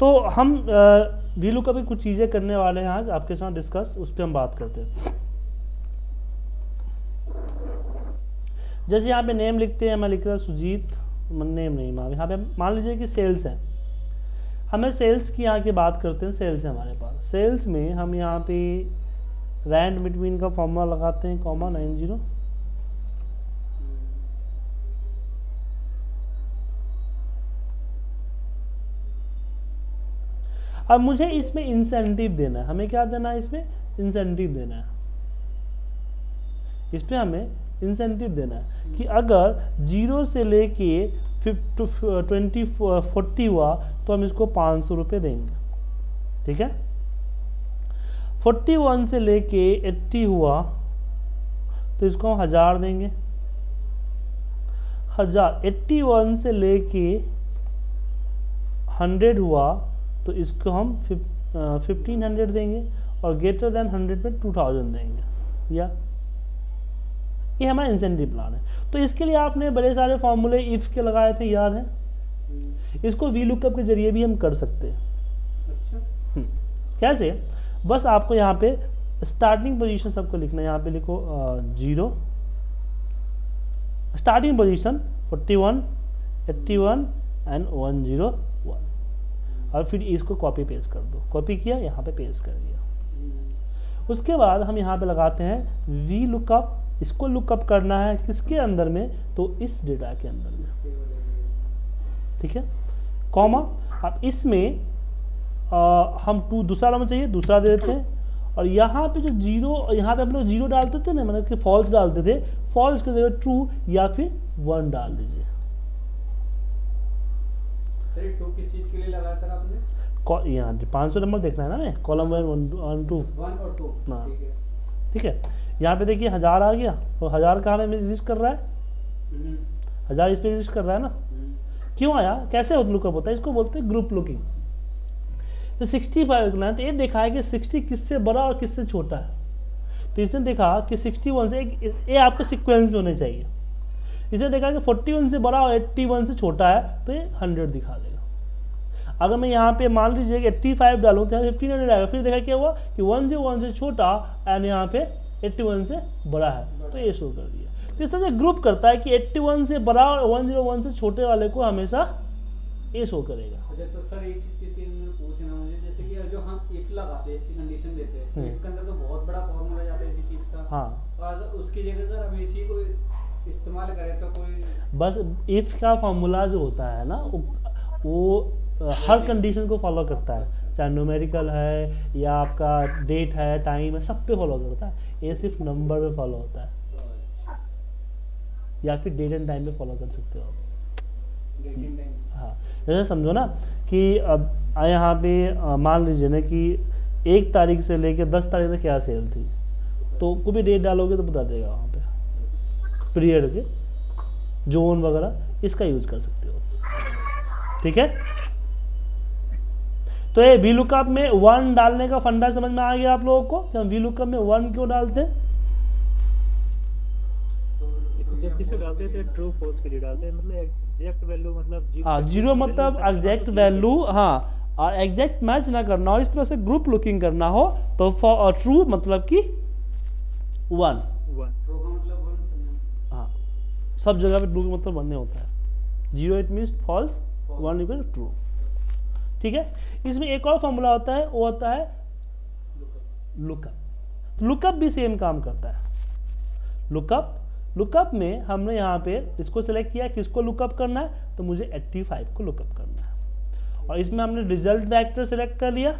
तो हम V lookup की कुछ चीज़ें करने वाले हैं आज आपके साथ डिस्कस, उस पर हम बात करते हैं। जैसे यहाँ पे नेम लिखते हैं, मैं लिख रहा हूँ सुजीत, नेम नहीं माँ, यहाँ पे मान लीजिए कि सेल्स है, हमें सेल्स की यहाँ की बात करते हैं। सेल्स है हमारे पास, सेल्स में हम यहाँ पे रैंड बिटवीन का फॉर्मूला लगाते हैं, कॉमा 90। अब मुझे इसमें इंसेंटिव देना है, हमें क्या देना है, इसमें इंसेंटिव देना है, इस पे हमें इंसेंटिव देना है कि अगर 0 से लेके 40 हुआ तो हम इसको 500 रुपये देंगे, ठीक है। 41 से लेके 80 हुआ तो इसको हम 1000 देंगे, 1000। 81 से लेके 100 हुआ तो इसको हम 1500 देंगे, और ग्रेटर देन 100 में 2000 देंगे। या ये हमारा इंसेंटिव प्लान है। तो इसके लिए आपने बड़े सारे फॉर्मूले इफ के लगाए थे, याद है। इसको वी लुकअप के जरिए भी हम कर सकते हैं। अच्छा। कैसे, बस आपको यहाँ पे स्टार्टिंग पोजीशन सबको लिखना है, यहाँ पे लिखो 0, स्टार्टिंग पोजीशन 41, 81 एंड 101, और फिर इसको कॉपी पेस्ट कर दो। कॉपी किया, यहाँ पे पेस्ट कर दिया। उसके बाद हम यहाँ पे लगाते हैं वी लुकअप। इसको लुकअप करना है किसके अंदर में, तो इस डेटा के अंदर में, ठीक है, कॉमा। अब इसमें हम दूसरा नंबर चाहिए, दूसरा दे देते हैं। और यहाँ पे जो 0, यहाँ पे हम लोग 0 डालते थे ना, मतलब कि फॉल्स डालते थे, फॉल्स की जगह ट्रू या फिर 1 डाल दीजिए। सर 2 किस चीज के लिए लगाया सर आपने? यहाँ 500 नंबर देखना है ना, मैं कॉलम 1 2 1 और 2, ठीक है। यहाँ पे देखिए 1000 आ गया, तो 1000 का हमें एग्जिस्ट कर रहा है, 1000 इस पे एग्जिस्ट कर रहा है ना। क्यों आया, कैसे लुकअप होता है, इसको बोलते हैं ग्रुप लुकिंग। तो 65 ना, तो ये देखा है कि 60 किससे बड़ा और किससे छोटा है। तो इसने देखा कि 61 से, ये आपके सीक्वेंस में होने चाहिए। इसने देखा कि 41 से बड़ा और 81 से छोटा है, तो ये 100 दिखा देगा। अगर मैं यहाँ पे मान लीजिए कि 85 डालूँ तो 1500 आएगा। फिर देखा क्या हुआ कि 101 से छोटा एंड यहाँ पे 81 से बड़ा है, तो ये शो कर दिया। तो इस तरह से ग्रुप करता है कि 81 से बड़ा और 101 से छोटे वाले को हमेशा ये शो करेगा। अच्छा, तो सर एक चीज पूछना मुझे, जैसे कि जो हम इफ लगाते हैं, इसकी कंडीशन देते हैं, इफ के अंदर तो बहुत बड़ा फॉर्मूला जाता है इसी चीज का। हाँ, और अगर उसकी जगह सर हम इसी को इस्तेमाल करें तो कोई, बस इफ का फॉर्मूला जो होता है ना, वो हर कंडीशन को फॉलो करता है, चाहे न्यूमेरिकल है या आपका डेट है, टाइम है, सब पे फॉलो करता है। ये सिर्फ नंबर पे फॉलो होता है, या फिर डेट एंड टाइम पे फॉलो कर सकते हो आप। हाँ, जैसे समझो ना कि अब यहाँ पे मान लीजिए ना कि 1 तारीख से लेकर 10 तारीख तक क्या सेल थी, तो कोई भी डेट डालोगे तो बता देगा वहाँ पे, पीरियड के जोन वगैरह, इसका यूज कर सकते हो, ठीक है। तो ये वी लुकअप में 1 डालने का फंडा समझ में आ गया आप लोगों को, कि हम वी लुकअप में 1 क्यों डालते हैं। जब इसे डालते थे ट्रू फॉल्स के लिए डालते हैं, मतलब एग्जैक्ट वैल्यू, मतलब 0 मतलब एग्जैक्ट वैल्यू, हाँ, और एग्जैक्ट मैच ना करना हो, इस तरह से ग्रुप लुकिंग करना हो, तो ट्रू मतलब कि 1, हाँ, सब जगह पे ट्रू मतलब 1 होता है। 0 it means false, 1 equal true, ठीक है। इसमें एक और फॉर्मूला होता है, वो होता है लुकअप। लुकअप भी सेम काम करता है। लुकअप में हमने यहाँ पे इसको सिलेक्ट किया, किसको लुकअप करना है, तो मुझे 85 को लुकअप करना है। और इसमें हमने रिजल्ट वेक्टर सिलेक्ट कर लिया,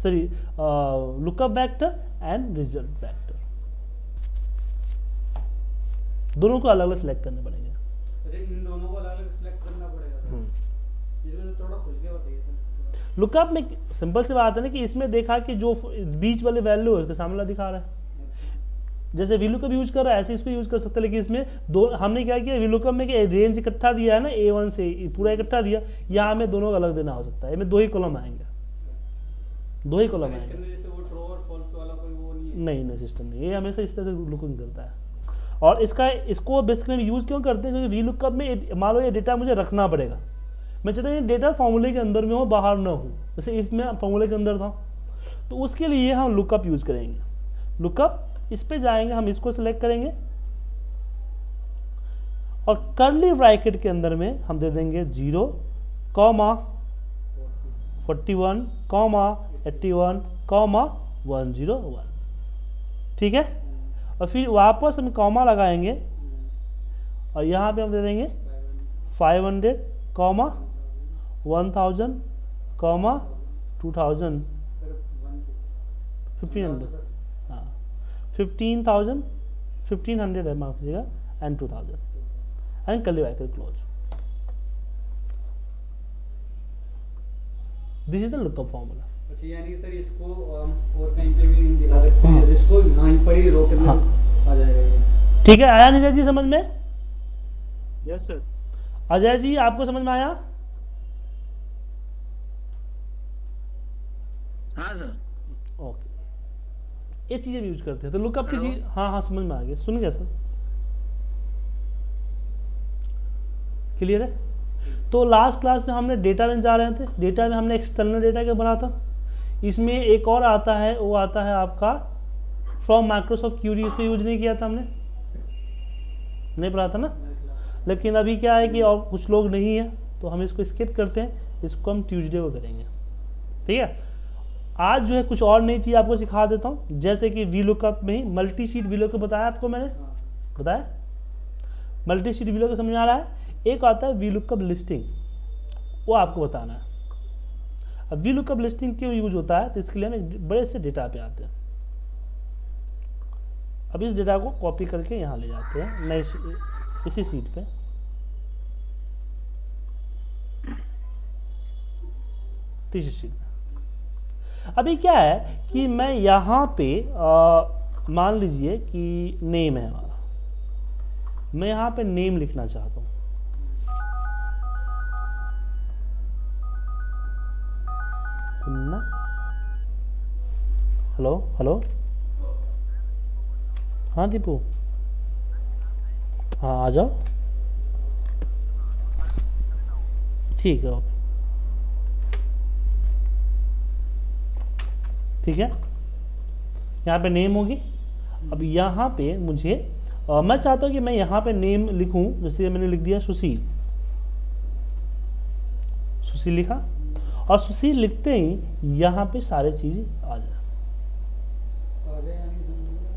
sorry lookup vector and result vector, दोनों को अलग अलग सिलेक्ट करने पड़ेंगे। इन दोनों को अलग अलग सिलेक्ट करना पड़ेगा। इसको थोड़ा खुल के बताइए। लुकअप में सिंपल सी बात है ना कि इसमें देखा कि जो बीच वाले वैल्यू है उसके सामने दिखा रहा है। जैसे वीलुकअप यूज कर रहा है ऐसे इसको यूज कर सकते हैं, लेकिन इसमें दो हमने क्या किया, वीलुकअप में कि रेंज इकट्ठा दिया है ना, A1 से पूरा इकट्ठा दिया, यहाँ हमें दोनों अलग देना हो सकता है, इसमें 2 ही कॉलम आएंगे, 2 ही कॉलम आएंगे। नहीं, सिस्टम नहीं, ये हमेशा इस तरह से लुकिंग करता है। और इसको बेसिकली यूज क्यों करते हैं, क्योंकि वीलुकअप में मान लो ये डेटा मुझे रखना पड़ेगा, मैं चाहता हूँ डेटा फॉर्मूले के अंदर में हो, बाहर ना हो। जैसे इफ में फॉर्मूले के अंदर था, तो उसके लिए हम लुकअप यूज करेंगे। लुकअप, इस पे जाएंगे, हम इसको सिलेक्ट करेंगे और कर्ली ब्रैकेट के अंदर में हम दे देंगे 0, 41, 81, 101। ठीक है, और फिर वापस हम कॉमा लगाएंगे और यहाँ पे हम दे देंगे 500, 1000, 2000, 1500, हाँ 1500 है, माफ कीजिएगा, and 2000 and curly bracket close. This is the lookup formula. अच्छा, यानी सर इसको और कहीं पे भी दिखा सकते हैं, इसको यहीं पर ही रो के आ जाएगा ये। ठीक है, आया नीरज जी समझ में? Yes sir. अजय जी आपको समझ में आया? हाँ सर। ओके, ये चीजें भी यूज करते हैं। तो लुकअप की चीज, हाँ हाँ समझ में आ गया। सुन गया सर? क्लियर है? तो लास्ट क्लास में हमने डेटा में जा रहे थे। डेटा में हमने एक्सटर्नल डेटा क्या बना था, इसमें एक और आता है, वो आता है आपका फ्रॉम माइक्रोसॉफ्ट क्यूरी। इसको यूज नहीं किया था हमने, नहीं पढ़ा था ना। लेकिन अभी क्या है कि और कुछ लोग नहीं है, तो हम इसको स्किप करते हैं, इसको हम ट्यूसडे को करेंगे। ठीक है, आज जो है कुछ और नई चीज़ आपको सिखा देता हूँ। जैसे कि वी लुकअप में ही मल्टी शीट वी लुकअप बताया आपको मैंने, बताया मल्टी शीट वी लुकअप समझ में आ रहा है। एक आता है वी लुकअप लिस्टिंग, वो आपको बताना है। अब वी लुकअप लिस्टिंग क्यों यूज होता है, तो इसके लिए हम एक बड़े से डेटा पे आते हैं। अब इस डेटा को कॉपी करके यहाँ ले जाते हैं नए इसी सीट पे। तीसरी सीट पे अभी क्या है कि मैं यहाँ पे मान लीजिए कि नेम है हमारा, मैं यहाँ पे नेम लिखना चाहता हूँ। हेलो हेलो, हाँ दीपू, हाँ आ जाओ, ठीक है, ओके, ठीक है। यहाँ पे नेम होगी। अब यहाँ पे मुझे मैं चाहता हूँ कि मैं यहाँ पे नेम लिखूँ, जैसे मैंने लिख दिया सुशील। सुशील लिखा, और सुशील लिखते ही यहाँ पे सारे चीज़ आ जाए,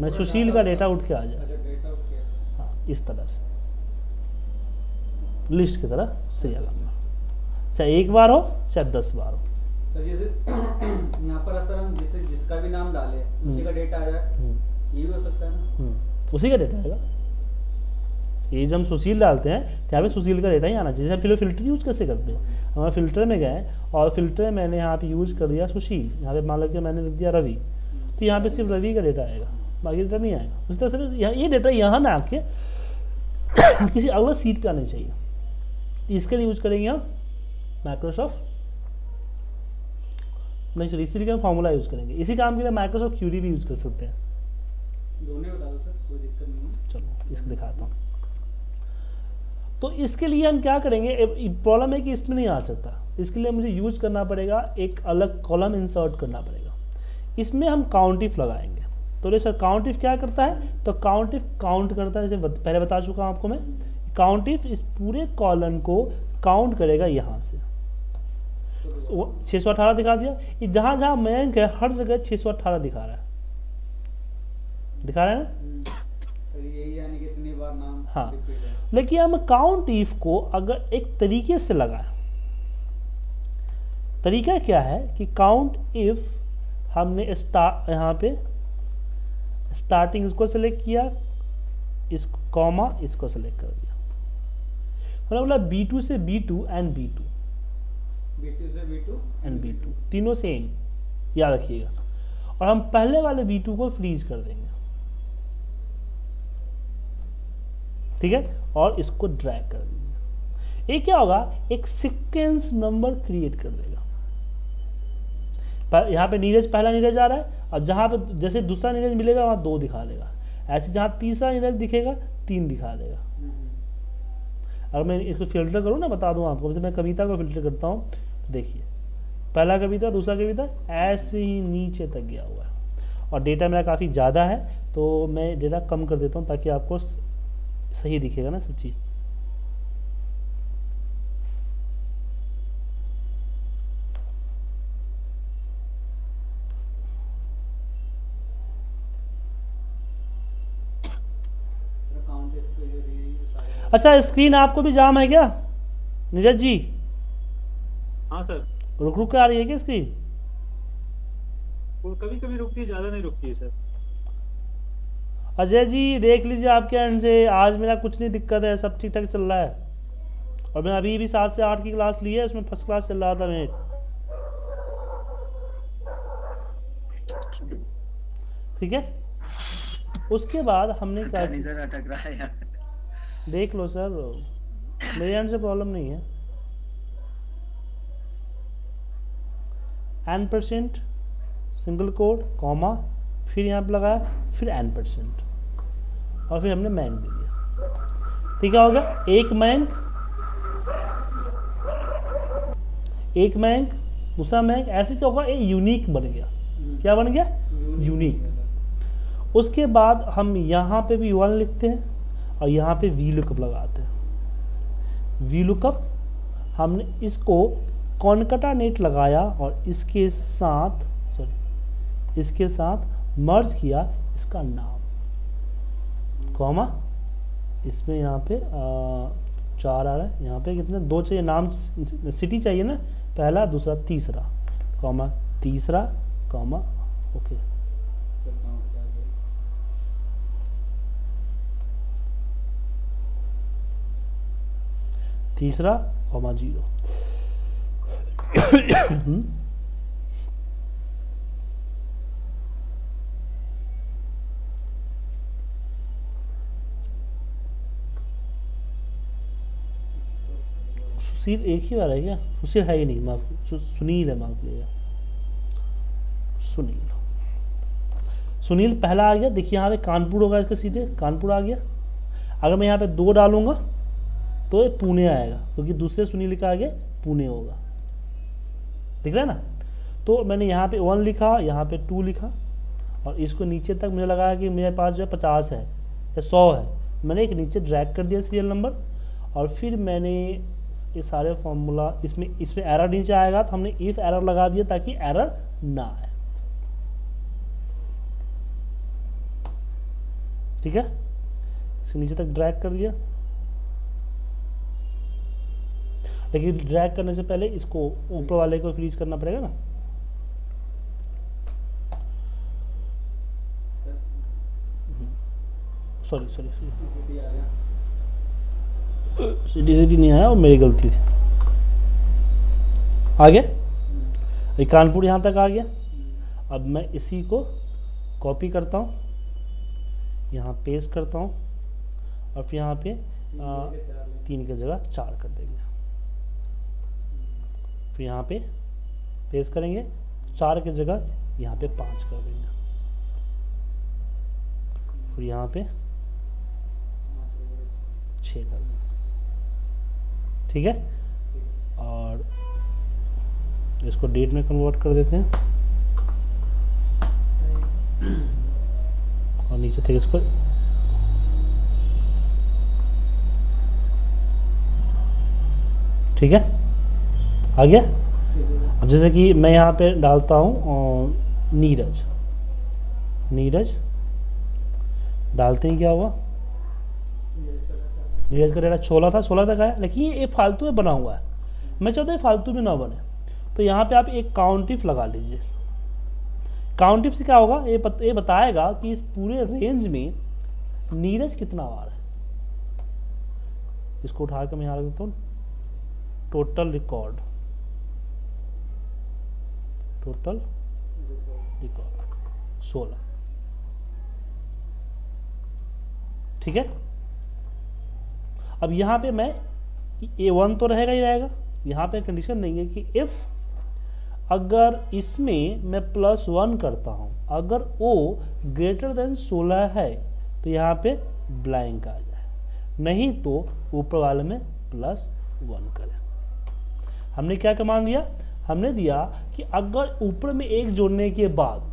मैं सुशील का डेटा उठ के आ जाए। हाँ, इस तरह से लिस्ट की तरह सही लंबा, चाहे एक बार हो चाहे 10 बार हो। तो जैसे यहाँ पर अगर हम जिसका भी नाम डाले उसी का डेटा आ जाए, ये भी हो सकता है ना? उसी का डेटा आएगा। ये जब हम सुशील डालते हैं तो यहाँ पे सुशील का डेटा ही आना चाहिए। जैसे फिल्टर यूज कैसे करते हैं, हमारे फिल्टर में गए और फिल्टर में मैंने यहाँ पे यूज कर दिया सुशील, यहाँ पे मान लो कि मैंने लिख दिया रवि, तो यहाँ पे सिर्फ रवि का डेटा आएगा, बाकी डेटा नहीं आएगा। उस तरह से ये डेटा यहाँ ना आके किसी अगला सीट पे आनी चाहिए। इसके लिए यूज करेंगे हम माइक्रोसॉफ्ट, नहीं सर इस तरीके का फॉर्मूला यूज करेंगे। इसी काम के लिए माइक्रोसॉफ्ट क्यूरी भी यूज कर सकते हैं। दोनों बता दो सर, कोई दिक्कत नहीं है। चलो इसको दिखाता हूँ। तो इसके लिए हम क्या करेंगे, प्रॉब्लम है कि इसमें नहीं आ सकता, इसके लिए मुझे यूज करना पड़ेगा, एक अलग कॉलम इंसर्ट करना पड़ेगा। इसमें हम काउंट इफ लगाएंगे। तो सर काउंट इफ क्या करता है, तो काउंट इफ काउंट करता है, जैसे पहले बता चुका हूँ आपको मैं। काउंट इफ इस पूरे कॉलम को काउंट करेगा यहाँ से, 618 दिखा दिया। ये जहाँ जहाँ मयंक है हर जगह 618 दिखा रहा है, दिखा रहा है ना। यही यानी कि इतनी बार नाम हाँ, लेकिन हम काउंट इफ को अगर एक तरीके से लगाएं, तरीका क्या है कि काउंट इफ हमने यहाँ पे स्टार्टिंग इसको सेलेक्ट किया, इसको कॉमा इसको सेलेक्ट कर दिया, मतलब बोला B2 से B2 एंड B2, B2 से B2 एंड B2 तीनों सेम, याद रखिएगा। और हम पहले वाले B2 को फ्रीज कर देंगे, ठीक है, और इसको ड्रैग कर दीजिए। ये क्या होगा, एक सीक्वेंस नंबर क्रिएट कर देगा। यहाँ पे नीरज, पहला नीरज आ रहा है, और जहाँ पे जैसे दूसरा नीरज मिलेगा वहाँ 2 दिखा देगा, ऐसे जहाँ तीसरा नीरज दिखेगा 3 दिखा देगा। अगर मैं इसको फिल्टर करूँ ना, बता दूँ आपको, जैसे मैं कविता को फिल्टर करता हूँ, देखिए पहला कविता, दूसरा कविता, ऐसे ही नीचे तक गया हुआ है। और डेटा मेरा काफ़ी ज़्यादा है तो मैं डेटा कम कर देता हूँ ताकि आपको सही दिखेगा ना सब चीज़। अच्छा, स्क्रीन आपको भी जाम है क्या नीरज जी? हाँ सर, रुक रुक के आ रही है क्या स्क्रीन? वो कभी कभी रुकती है, ज्यादा नहीं रुकती है सर। अजय जी देख लीजिए आपके एंड से, आज मेरा कुछ नहीं दिक्कत है, सब ठीक ठाक चल रहा है। और मैं अभी भी 7 से 8 की क्लास ली है, उसमें फर्स्ट क्लास चल रहा था मेरे। ठीक है, उसके बाद हमने क्या नहीं सर, अटक रहा है यार। देख लो सर, मेरे एंड से प्रॉब्लम नहीं है। n% सिंगल कोड कॉमा, फिर यहाँ पे लगाया, फिर n%, और फिर हमने मैंग दे दिया। ठीक है, हो गया एक मैंग, दूसरा मैंग, ऐसे क्या होगा, ये यूनिक बन गया। क्या बन गया? यूनिक। उसके बाद हम यहाँ पे भी 1 लिखते हैं और यहाँ पे वी लुकअप लगाते हैं। वी लुकअप हमने इसको कॉनकैटिनेट लगाया और इसके साथ मर्ज किया इसका नाम, कॉमा, इसमें यहाँ पे 4 आ रहा है, यहाँ पे कितने 2 चाहिए, नाम सिटी चाहिए ना, पहला दूसरा तीसरा, कॉमा तीसरा, कॉमा, ओके। तीसरा, कॉमा 0। सुशील एक ही बार है क्या? सुशील है ही नहीं, माफ, सुनील है, माफ कीजिएगा, सुनील पहला आ गया। देखिए यहाँ पे कानपुर होगा, इसके सीधे कानपुर आ गया। अगर मैं यहाँ पे 2 डालूंगा तो ये पुणे आएगा, क्योंकि दूसरे सुनील का आगे पुणे होगा, दिख रहा है ना। तो मैंने यहाँ पे 1 लिखा, यहाँ पे 2 लिखा, और इसको नीचे तक मुझे लगा कि मेरे पास जो है 50 है या 100 है, मैंने एक नीचे ड्रैग कर दिया सीरियल नंबर, और फिर मैंने ये सारे फॉर्मूला, इसमें एरर नीचे आएगा तो हमने इफ एरर लगा दिया ताकि एरर ना आए। ठीक है, इसको नीचे तक ड्रैग कर दिया, लेकिन ड्रैग करने से पहले इसको ऊपर वाले को फ्रीज करना पड़ेगा ना। सॉरी सिटी नहीं आया, और मेरी गलती थी। आ गया, ये कानपुर यहाँ तक आ गया। अब मैं इसी को कॉपी करता हूँ, यहाँ पेस्ट करता हूँ, और फिर यहाँ पे 3 की जगह 4 कर देंगे। फिर यहाँ पे पेस्ट करेंगे, 4 की जगह यहाँ पे 5 कर देंगे। फिर यहाँ पे 6 कर देंगे। ठीक है, और इसको डेट में कन्वर्ट कर देते हैं, और नीचे तक इसको ठीक है, आ गया। अब जैसे कि मैं यहाँ पे डालता हूँ नीरज डालते ही क्या हुआ, नीरज का डेटा 16 तक आया, लेकिन ये फालतू में बना हुआ है, मैं चाहता हूँ फालतू में ना बने। तो यहाँ पे आप एक काउंट इफ लगा लीजिए। काउंट इफ से क्या होगा, ये बताएगा कि इस पूरे रेंज में नीरज कितना बार है। इसको उठा कर मैं यहाँ रख देता हूँ, टोटल रिकॉर्ड 16। ठीक है, अब यहाँ पे मैं A1 तो रहेगा ही रहेगा, यहाँ पे कंडीशन देंगे कि इफ अगर इसमें मैं +1 करता हूँ, अगर O ग्रेटर देन 16 है तो यहाँ पे ब्लैंक आ जाए, नहीं तो ऊपर वाले में +1 करें। हमने क्या कमांड दिया, हमने दिया कि अगर ऊपर में 1 जोड़ने के बाद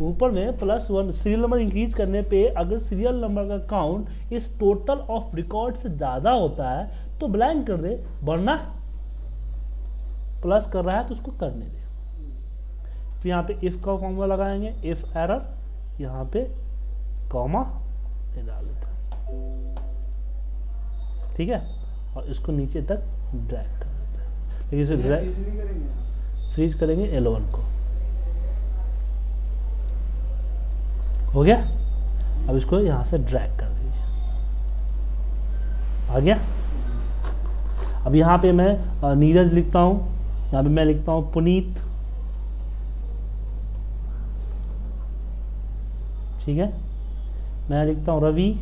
ऊपर में +1 सीरियल नंबर इंक्रीज करने पे अगर सीरियल नंबर का काउंट इस टोटल ऑफ रिकॉर्ड से ज़्यादा होता है तो ब्लैंक कर दे, वरना प्लस कर रहा है तो उसको करने दे। फिर यहाँ पे इफ़ का फॉर्मूला लगाएंगे, इफ़ एरर, यहाँ पे कॉमा ये डाल देते हैं, ठीक है, और इसको नीचे तक ड्रैग कर देते हैं। लेकिन इसे ड्रैग फ्रीज करेंगे L1 को, हो गया। अब इसको यहाँ से ड्रैग कर दीजिए, आ गया। अब यहाँ पे मैं नीरज लिखता हूँ, यहाँ पे मैं लिखता हूँ पुनीत, ठीक है। मैं लिखता हूँ रवि,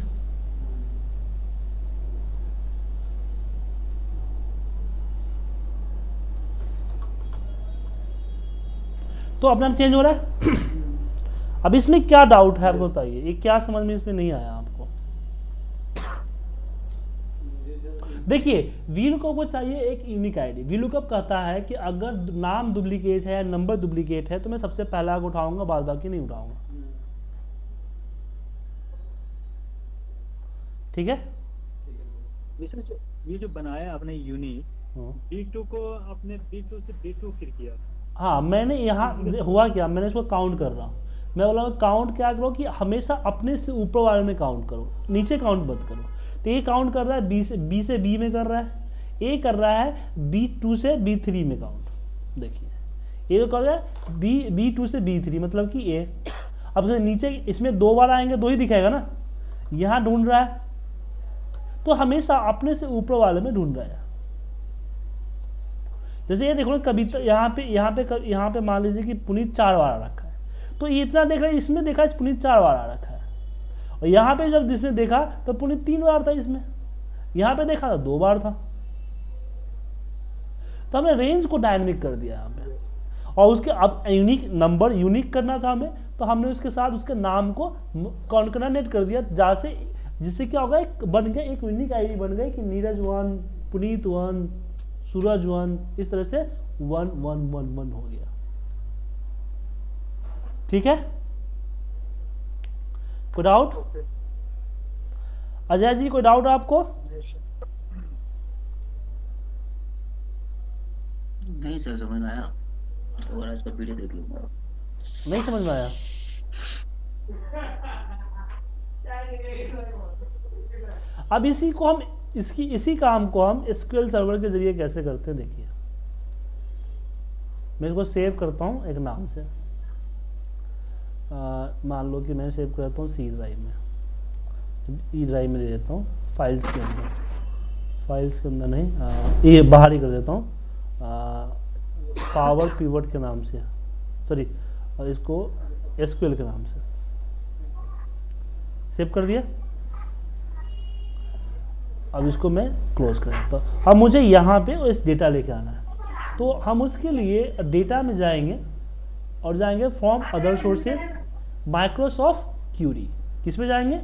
तो अपना चेंज हो रहा है। अब इसमें क्या डाउट है बताइए, ये क्या समझ में इसमें नहीं आया आपको? देखिए वीलुकअप को चाहिए एक यूनिक आईडी। वीलुकअप कहता है कि अगर नाम डुप्लीकेट है, नंबर डुप्लीकेट है, तो मैं सबसे पहला उठाऊंगा, बाद बाकी नहीं उठाऊंगा, ठीक है। ये जो बनाया आपने यूनिक B2 को आपने B2 से B2 फिर किया। हाँ, मैंने यहाँ हुआ क्या, मैंने इसको काउंट कर रहा हूँ। मैं बोला काउंट क्या करो कि हमेशा अपने से ऊपर वाले में काउंट करो, नीचे काउंट मत करो। तो ये काउंट कर रहा है B से B में कर रहा है, ए कर रहा है B2 से B3 में काउंट। देखिए ये कर रहा है B2 से B3 मतलब कि ए। अब नीचे इसमें 2 बार आएंगे, 2 ही दिखाएगा ना, यहाँ ढूंढ रहा है तो हमेशा अपने से ऊपर वाले में ढूंढ रहा है। जैसे ये देखो कभी तो यहाँ पे मान लीजिए कि पुनीत 4 बार आ रखा है, तो ये इतना देख रहा है, इसमें देखा है पुनीत 4 बार आ रखा है, और यहाँ पे जब जिसने देखा तो पुनीत 3 बार था, इसमें यहाँ पे देखा था 2 बार था। तो हमने रेंज को डायनेमिक कर दिया यहाँ पे, और उसके अब यूनिक नंबर यूनिक करना था हमें, तो हमने उसके साथ उसके नाम को कॉन्कर्नेट कर दिया, जहाँ से जिससे क्या होगा, एक बन गया, एक यूनिक आईडी बन गई कि नीरज 1, पुनीत 1, सूरज 1, इस तरह से 1 1 1 1 हो गया, ठीक है। कोई डाउट? अजय जी कोई डाउट आपको? नहीं सर, समझ में आया, तो आज का वीडियो देख लूंगा। नहीं समझ में आया? अब इसी को हम इसी काम को हम SQL सर्वर के जरिए कैसे करते हैं, देखिए। मैं इसको सेव करता हूँ एक नाम से, मान लो कि मैं सेव करता हूँ C ड्राइव में, E ड्राइव में दे देता हूँ, फाइल्स के अंदर नहीं, ये बाहर ही कर देता हूँ, पावर पिवट के नाम से, सॉरी, और इसको SQL के नाम से सेव कर दिया। अब इसको मैं क्लोज कर देता हूँ। अब मुझे यहाँ पे इस डेटा लेके आना है, तो हम उसके लिए डेटा में जाएंगे और जाएंगे from other sources, Microsoft query, किस पे जाएंगे,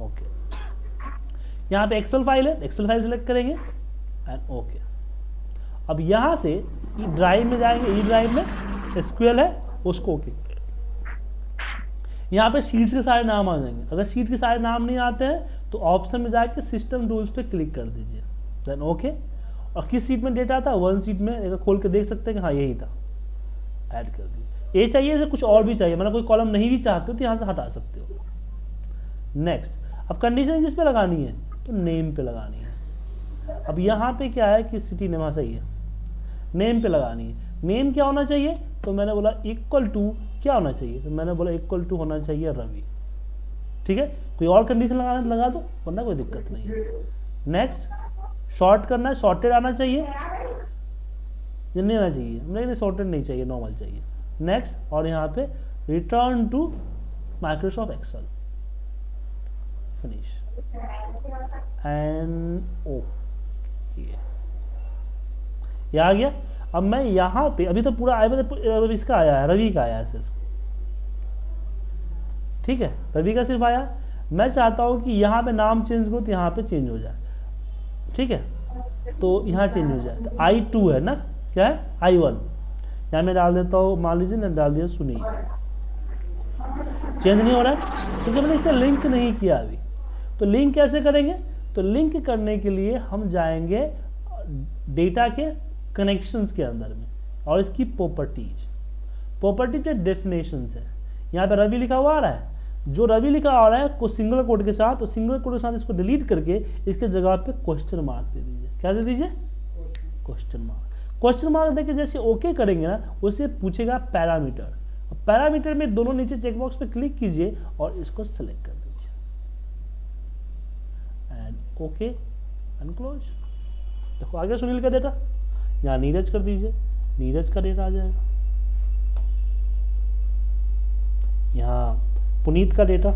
ओके। यहाँ पे एक्सेल फाइल है, एक्सेल फाइल सेलेक्ट करेंगे एंड ओके। अब यहाँ से ड्राइव में जाएंगे, ई ड्राइव में SQL है उसको ओके। यहाँ पे शीट्स के सारे नाम आ जाएंगे। अगर शीट के सारे नाम नहीं आते हैं तो ऑप्शन में जाके सिस्टम टूल्स पे क्लिक कर दीजिए, देन ओके। और किस सीट में डेटा था, 1 सीट में, एक खोल के देख सकते हैं कि हाँ यही था, ऐड कर दिए। ये चाहिए से कुछ और भी चाहिए, मतलब कोई कॉलम नहीं भी चाहते हो तो यहाँ से हटा सकते हो। नेक्स्ट, अब कंडीशन किस पे लगानी है, तो नेम पे लगानी है। अब यहाँ पे क्या है कि सिटी नेम सही है, नेम पे लगानी है। नेम क्या होना चाहिए, तो मैंने बोला इक्वल टू क्या होना चाहिए, तो मैंने बोला इक्वल टू होना चाहिए रवि, ठीक है। कोई और कंडीशन लगाना तो लगा दो, वरना कोई दिक्कत नहीं है। नेक्स्ट, शॉर्ट करना है, शॉर्टेड आना चाहिए, ये नहीं आना चाहिए, नहीं शॉर्टेड नहीं चाहिए, नॉर्मल चाहिए। नेक्स्ट, और यहाँ पे return to Microsoft Excel, finish and okay, ये आ गया। अब मैं यहाँ पे अभी तो पूरा आया, इसका आया है, रवि का आया है सिर्फ, ठीक है, रवि का सिर्फ आया। मैं चाहता हूँ कि यहाँ पे नाम चेंज करो तो यहाँ पे चेंज हो जाए, ठीक है, तो यहाँ चेंज हो जाए। तो I2 है ना, क्या है I1, यहाँ मैं डाल देता हूँ, मान लीजिए मैं डाल दिया सुनील, चेंज नहीं हो रहा है क्योंकि मैंने इसे लिंक नहीं किया अभी। तो लिंक कैसे करेंगे, तो लिंक करने के लिए हम जाएंगे डेटा के कनेक्शंस के अंदर में और इसकी प्रॉपर्टीज के डेफिनेशंस है। यहाँ पे रवि लिखा हुआ आ रहा है, जो रवि लिखा आ रहा है को सिंगल कोड के साथ, और सिंगल कोड के साथ इसको डिलीट करके इसके जगह पे क्वेश्चन मार्क दे दीजिए। क्या दे दीजिए, क्वेश्चन मार्क। क्वेश्चन मार्क देके जैसे ओके करेंगे ना, उससे पूछेगा पैरामीटर, पैरामीटर में दोनों नीचे चेकबॉक्स पे क्लिक कीजिए और इसको सेलेक्ट कर दीजिए एंड ओके एंड क्लोज। देखो आ गया सुनील का डेटा, यहाँ नीरज कर दीजिए, नीरज का डेटा आ जाएगा, यहाँ पुनीत का डेटा,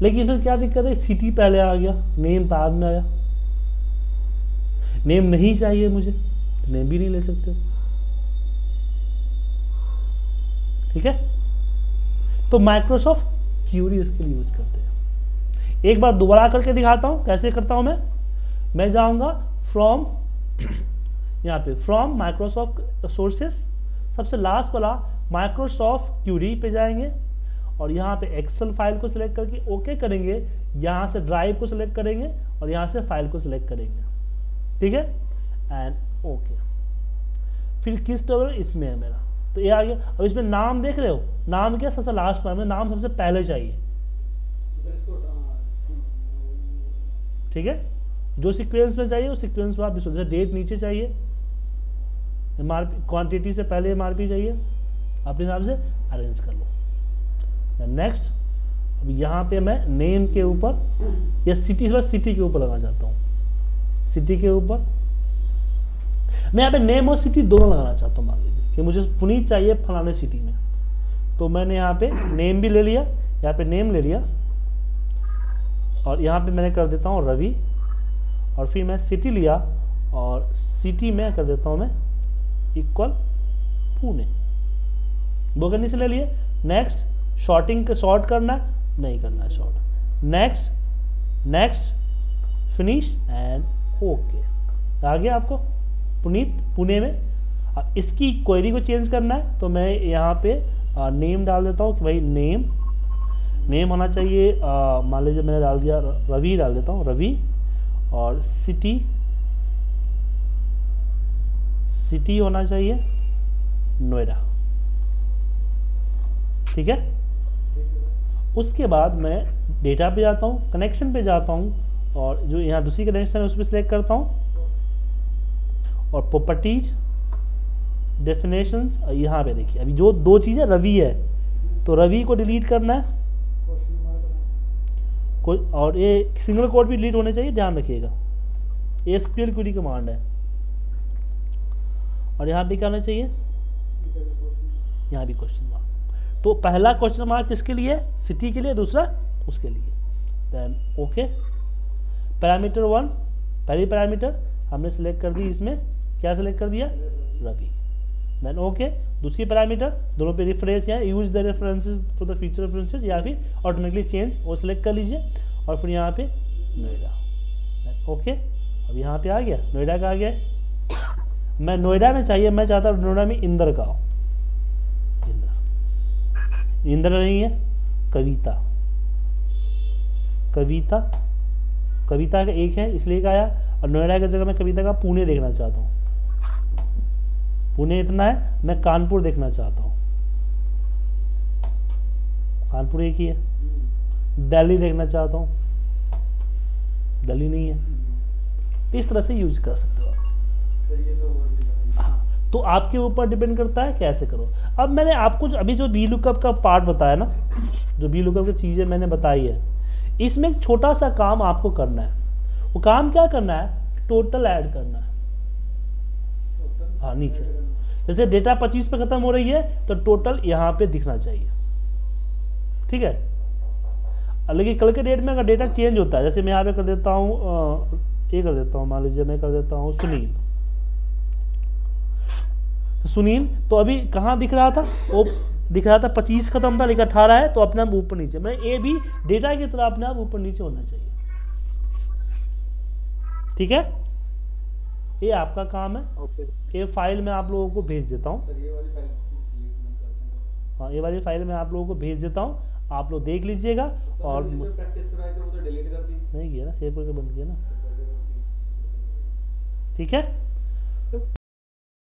लेकिन इसमें क्या दिक्कत है, सिटी पहले आ गया, नेम बाद में आया। नेम नहीं चाहिए मुझे तो नेम भी नहीं ले सकते, ठीक है। तो माइक्रोसॉफ्ट क्यूरी इसके लिए यूज करते हैं। एक बार दोबारा करके दिखाता हूं कैसे करता हूं मैं जाऊंगा फ्रॉम, यहाँ पे फ्रॉम माइक्रोसॉफ्ट सोर्सेस, सबसे लास्ट वाला माइक्रोसॉफ्ट क्यूरी पे जाएंगे और यहाँ पे एक्सेल फाइल को सिलेक्ट करके ओके करेंगे, यहाँ से ड्राइव को सिलेक्ट करेंगे और यहाँ से फाइल को सिलेक्ट करेंगे, ठीक है, एंड ओके। फिर किस टेबल इसमें है मेरा, तो ये आ गया। अब इसमें नाम देख रहे हो, नाम क्या सबसे लास्ट में, नाम सबसे पहले चाहिए, ठीक है, जो सीक्वेंस में चाहिए उस सीक्वेंस में आप जैसे डेट नीचे चाहिए, एमआरपी क्वांटिटी से पहले एमआरपी चाहिए, अपने हिसाब से अरेंज कर लो। नेक्स्ट, अब यहाँ पे मैं नेम के ऊपर या सिटी, इस बार सिटी के ऊपर लगाना चाहता हूँ, सिटी के ऊपर मैं यहाँ पे नेम और सिटी दोनों लगाना चाहता हूँ। मान लीजिए कि मुझे पुनीत चाहिए फलाने सिटी में, तो मैंने यहाँ पे नेम भी ले लिया, यहाँ पे नेम ले लिया और यहाँ पे मैंने कर देता हूँ रवि, और फिर मैं सिटी लिया और सिटी में कर देता हूँ मैं इक्वल पुणे, दो करने से ले लिए। नेक्स्ट, शॉर्टिंग शॉर्ट करना नहीं करना है short, next next finish and okay. आ गया आपको पुनीत पुणे में। अब इसकी क्वेरी को चेंज करना है तो मैं यहाँ पे नेम डाल देता हूँ कि भाई नेम होना चाहिए, मान लीजिए मैंने डाल दिया रवि, डाल देता हूँ रवि, और सिटी होना चाहिए नोएडा, ठीक है। उसके बाद मैं डेटा पे जाता हूँ, कनेक्शन पे जाता हूँ और जो यहाँ दूसरी कनेक्शन है उस पर सिलेक्ट करता हूँ और प्रॉपर्टीज डेफिनेशंस, और यहाँ पे देखिए अभी जो दो चीज़ें रवि है तो रवि को डिलीट करना है, और ये सिंगल कोड भी डिलीट होने चाहिए, ध्यान रखिएगा, एसक्यूएल क्वेरी कमांड है। और यहाँ पे क्या होना चाहिए, यहाँ भी क्वेश्चन मार्क। तो पहला क्वेश्चन मार्क किसके लिए, सिटी के लिए, दूसरा उसके लिए। Then okay. पैरामीटर 1, पहली पैरामीटर हमने सेलेक्ट कर दी, इसमें क्या सेलेक्ट कर दिया, रवि। Then okay. दूसरी पैरामीटर दोनों पे रिफरेंस या use the references for the future references या फिर ऑटोमेटिकली चेंज, वो सिलेक्ट कर लीजिए और फिर यहाँ पे नोएडा। ओके, अब यहाँ पे आ गया, नोएडा का आ गया। मैं नोएडा में चाहिए, मैं चाहता हूँ नोएडा में इंदर का हो, इंदर नहीं है, कविता, कविता, कविता का एक है इसलिए का आया, और नोएडा की जगह मैं कविता का पुणे देखना चाहता हूँ, पुणे इतना है, मैं कानपुर देखना चाहता हूँ, कानपुर एक ही है। दिल्ली देखना चाहता हूँ, दिल्ली नहीं है। इस तरह से यूज कर सकते हो आप। हाँ, तो आपके ऊपर डिपेंड करता है कैसे करो। अब मैंने आपको अभी जो वी लुकअप का पार्ट बताया ना, जो वी लुकअप की चीज़ें मैंने बताई है, इसमें एक छोटा सा काम आपको करना है। वो काम क्या करना है, टोटल ऐड करना है। हाँ, नीचे जैसे डेटा 25 पे खत्म हो रही है तो टोटल यहाँ पे दिखना चाहिए, ठीक है। लेकिन कल के डेट में अगर डेटा चेंज होता है, जैसे मैं यहाँ पे कर देता हूँ, ये कर देता हूँ, मान लीजिए मैं कर देता हूँ सुनील, तो सुनील, तो अभी कहाँ दिख रहा था वो, दिख रहा था 25 खत्म था लेकिन 18 है, तो अपने आप ऊपर नीचे, मैं ए भी डेटा की तरह अपने आप ऊपर नीचे होना चाहिए। ठीक है, ये आपका काम है। ओके ये फाइल मैं आप लोगों को भेज देता हूँ। सर ये वाली फाइल हाँ, ये वाली फाइल मैं आप लोगों को भेज देता हूँ, आप लोग देख लीजिएगा। और जिसमें प्रैक्टिस करवाए थे वो तो डिलीट कर दी। नहीं किया ना, सेव करके बंद किया ना। ठीक है।